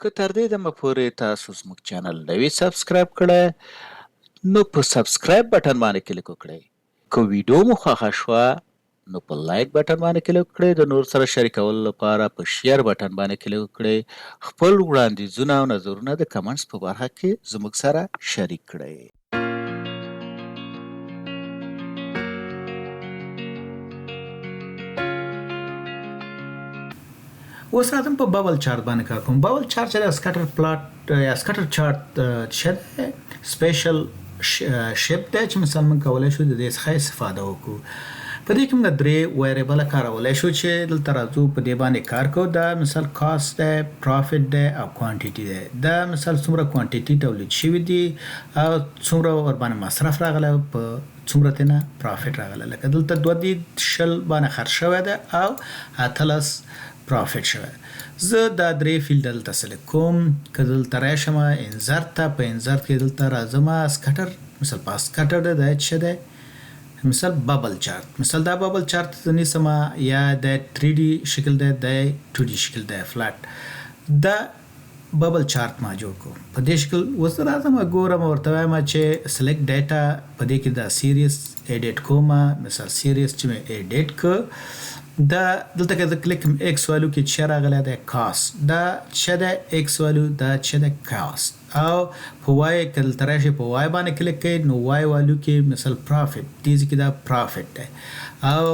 که تر دې دمه پورې تاسو زموږ چینل نه وي سبسکرایب کړی نو په سبسکرایب بټن باندې کلیک وکړئ. که ویډیو مو خوښه شوه نو په لایک بټن باندې کلیک وکړئ. د نور سره شریکولو لپاره په شیر بټن باندې کلیک وکړئ. خپل وړاندیزونه او نظرونه د کمنټس په برخه کې زموږ سره شریک کړئ. اوس راځم په ببل چارت باندې کار کوم. ببل چارت چې د سکټر پلاټ یا سکټر چارت چې سپیشل شیپ دی چې مثلا موږ کولای شو د دې څخه استفاده وکړو. په دې کې موږ درې ویریبل کارولای شو چې دلته راځو په دې باندې کار کوو. دا مثال کاست دی، پروفیټ دی او کوانټیټي دی. دا مثال څومره کوانټیټي تولید شوی دی او څومره ور باندې مصرف راغلی په څومره تنه پروفیټ راغلی. لکه دلته 2 باندې خرج شوی دی او 18 پروفیټ شوی. زه دا درې فیلډ دلته سلیکټ کوم. که دلته راشم انزرت ته، په انزرت کې دلته راځم سکټر، مثال په سکټر دی دا څه دی؟ مثال ببل چارت. مثال دا ببل چارت ته نیسم یا د 3D شکل دی، د 2D شکل دی فلټ. دا ببل چارت ما جوړ کو په دې شکل. اوس راځم ګورم ورته وایم چې سلیکټ ډیټا، په دې کې دا سیریز ایډیټ کوم. مثال سیریز چې مې ایډیټ ک دا دلته کې د کلیک ایکس والو کې چې راغلی دی کاست. دا چې د ایکس والو دا چې د کاست. او په وای کې دلته راشي په وای باندې کلیک کړئ نو وای والو کې مثال پروفیټ دې کې دا پروفیټ دی. او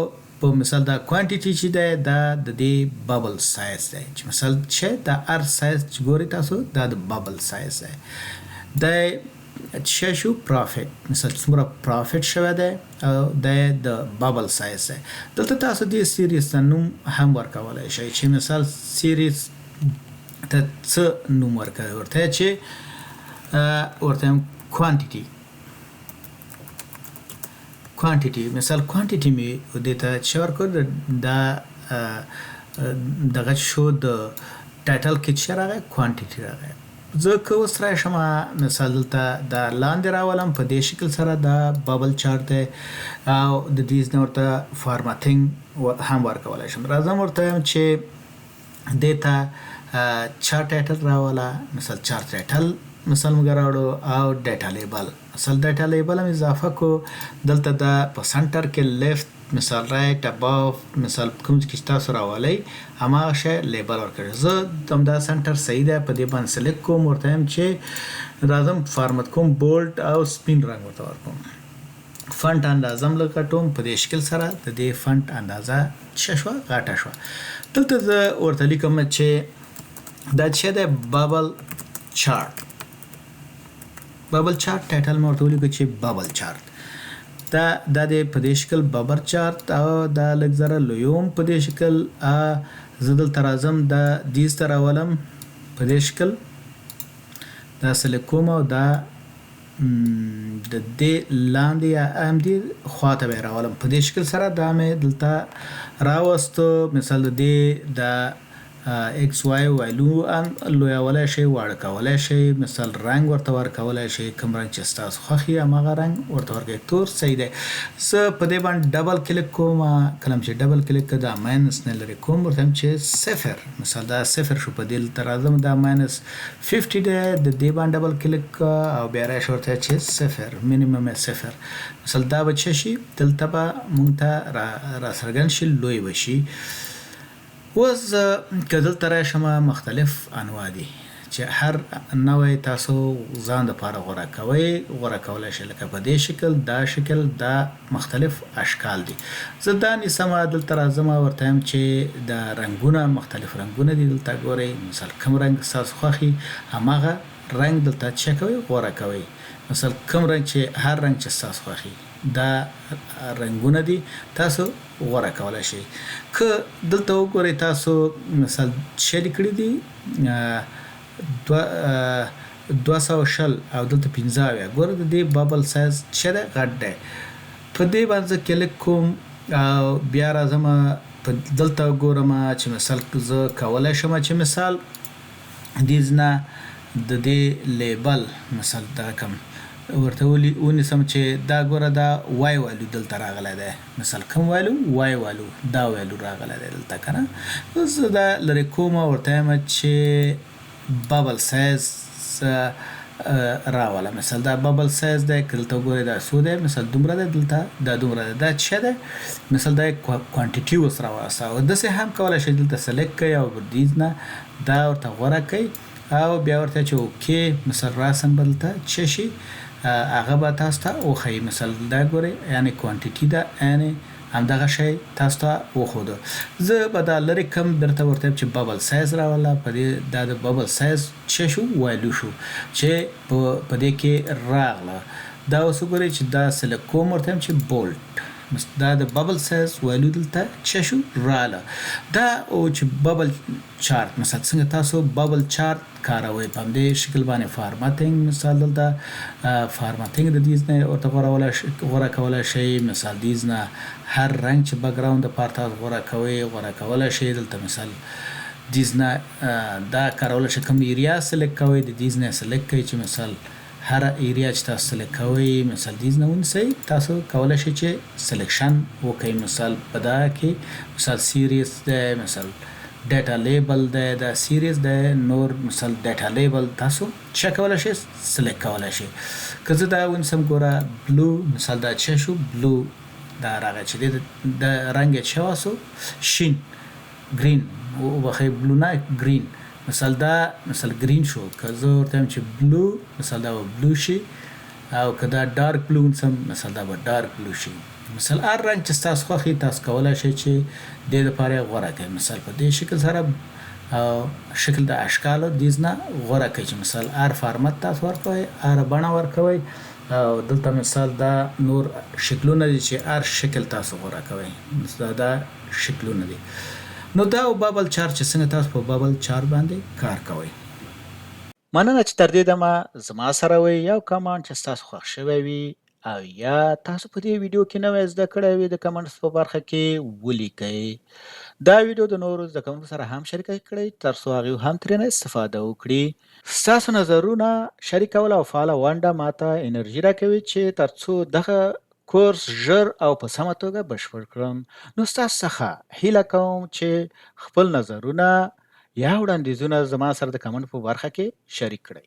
په مثال دا کوانټیټي چې دی دا د دې ببل سایز دی چې مثال چې دا ار سایز چې ګوري تاسو دا د ببل سایز دی. دا چې شو پروفیټ، مثال څومره پروفیټ شوی دی او د ببل سایز دی. دلته تاسو د سیریز ته نوم هم ورکولای شئ چې مثال سیریز ته څه نوم ورکوي. ورته چې ورته کوانټیټي مثال کوانټیټي مې دې ته چې ورکړ دا دغه شو د ټایټل کې چې راغی کوانټیټي راغی. زه که اوس راشم مثال دلته دا لاندې راولم په دې شکل سره دا ببل چارت دی او د دې نه ورته فارماتینګ هم ورکولای شم. راځم ورته وایم چې دې ته چارت ټایټل راوله. مثال چارت ټایټل مثال موږ راوړو او ډیټا لیبل. مثال ډیټا لیبل هم اضافه کو. دلته دا په سنټر کې لیفت مثال رایټ اباف مثال کوم چې تاسو راولئ هماغه شی لیبل ورکړئ. زه هم دا سنټر صحیح دی په دې باندې سلیکټ کوم. ورته وایم چې راځم فارمت کوم بولډ او سپین رنګ ورته ورکوم. فنټ اندازه هم لګټوم په دې شکل سره. د دې فنټ اندازه څه شوه؟ غټه شوه. دلته زه ورته لیکم چې دا چې دی ببل چارت. ببل چارت ټایټل مې ورته ولیکو چې ببل چارت. دا د په دې شکل ببل چارت او دا لږ زره لویوم په دې شکل. زه دلته راځم دا دې ته راولم په دې شکل. دا سلیکټ کوم او دا د دې لاندې یا ام دې خواته به راولم په دې شکل سره. دا مې دلته راوستو. مثال د دې د ایکس وای وایلو ان لویولای شي، واړه کولای شي. مثال رنګ ورته ورکولای شي، کوم رنګ چې ستاسو خوښ وي هماغه رنګ ورته ورکړئ. تور صحیح دی. زه په دې باندې ډبل کلیک کوم. کله چې ډبل کلیک کړم دا ماینس نه لري کوم. ورته وایم چې صفر. مثال دا صفر شو. په دې ته راځم دا ماینس 50 دی. د دې باندې ډبل کلیک او بیا راشي ورته چې صفر مینیمم صفر. مثال دا به څه شي؟ دلته به مونږ ته را څرګند شي، لوی وشي. اوس که دلته راشم مختلف انواع دي چې هر نوع تاسو ځان دپاره غوره کوئ، غوره کولی شئ. لکه په دې شکل، دا شکل، دا مختلف اشکال دي. زه دا نیسم دلته راځم ورته وایم چې د رنګونه مختلف رنګونه دي. دلته ګورئ مثال کوم رنګ ستاسو خوښ وي هماغه رنګ دلته څه کوئ؟ غوره کوئ. مثال کوم رنګ چې هر رنګ چې ستاسو خوښ وي دا رنګونه دي تاسو غوره کولی شئ. که دلته وګورئ تاسو مثال څه لیکلي دي 260 او دلته 15. ګوره د دې ببل سایز څه دی؟ غټ دی. په دې باندې کلیک کوم او بیا راځم دلته ګورم چې مثال زه کولی شم چې مثال دې نه د دې لیبل مثال دا کوم ورته ونیسم چې دا ګوره دا وای والو دلته راغلی دی. مثال کوم والو؟ وای والو. دا والو راغلی دی دلته که نه. اوس دا لرې کوم ورته وایم چې ببل سایز راوله. مثلا دا ببل سایز دی که دلته وګورئ دا څو دی، مثلا دومره دی، دلته دا دومره دی، دا څه دی، مثلا دا کوانټیټي ورسره واسه. او داسې هم کولی شئ دلته سلیکټ کړئ او دیز نه دا ورته غوره کړئ او بیا ورته چې اوکې مثلا راسن به دلته څه شي هغه به تاسو ته وښیي. مثلا دا ګورئ یعنې کوانټیټي ده، یعنې همدغه شی تاسو ته وښوده. زه به دا لرې کم درته ورته وایم چې ببل سایز راوله. په دې دا د ببل سایز څه شو ویلو شو چې په دې کې راغله. دا اوس وګورئ چې دا سلیکټ کوم ورته وایم چې بولټ، دا د ببل سایز ویلو دلته څه شو رااله. دا او چې ببل چارت مثلا څنګه تاسو ببل چارت کاروئ په همدې شکل باندې فارماتینګ مثال دلته فارماتینګ د دیز نه ورته غوره کولی شئ. مثال دیز نه هر رنګ چې بیکګراوند دپاره تاسو غوره کوئ غوره کولی شئ. دلته مثال دیز نه دا کارولی شئ کوم ایریا سلیکټ کوئ د دیز نه سلیکټ کوئ چې مثال هر ایریا چې تاسو سلیکټ کوئ مثال دیز نه ونیسئ. تاسو کولی شئ چې سلیکشن وکئ. مثال په دا کې مثال سیریز دی، مثال ډیټا لیبل دی، دا سیریز دی، نور مثال ډیټا لیبل تاسو څه کولی شئ سلیکټ کولی شئ. که زه دا ونیسم ګوره بلو، مثال دا څه شو بلو، دا راغی چې د رنګ یې څه واسو شین گرین وبخښئ بلو نه گرین. مثال دا مثال گرین شو. که زه ورته وایم چې بلو مثال دا به بلو شي، او که دا ډارک بلو ونیسم مثال دا به ډارک بلو شي. مثال هر رنګ چې ستاسو خوښ وي تاسو کولی شئ چې دې دپاره یې غوره کړئ. مثال په دې شکل سره شکل د اشکالو دیز نه غوره کړئ چې مثال هر فارمت تاسو ورکوئ، هر بڼه ورکوئ. او دلته مثال دا نور شکلونه دي چې هر شکل تاسو غوره کوئ. مثال دا شکلونه دي. نو دا او ببل چارت چې څنګه تاسو په ببل چارت باندې کار کوئ. مننه چې تر دې دمه زما سره وئ. یو کمنټ چې ستاسو خوښ شوی وي او یا تاسو په دې ویډیو کې نوی زده کړی وي د کمنټس په برخه کې ولیکئ. دا ویډیو د نورو زده کوونکو سره هم شریکه کړئ ترڅو هغوی هم ترېنه استفاده وکړي. ستاسو نظرونه شریکول او فعاله ونډه ماته انرژي راکوي چې ترڅو دغه کورس ژر او په سمه توګه بشپړ کړم. نو ستاسو څخه هیله کوم چې خپل نظرونه یا وړاندیزونه زما سره د کمنټ په برخه کې شریک کړئ.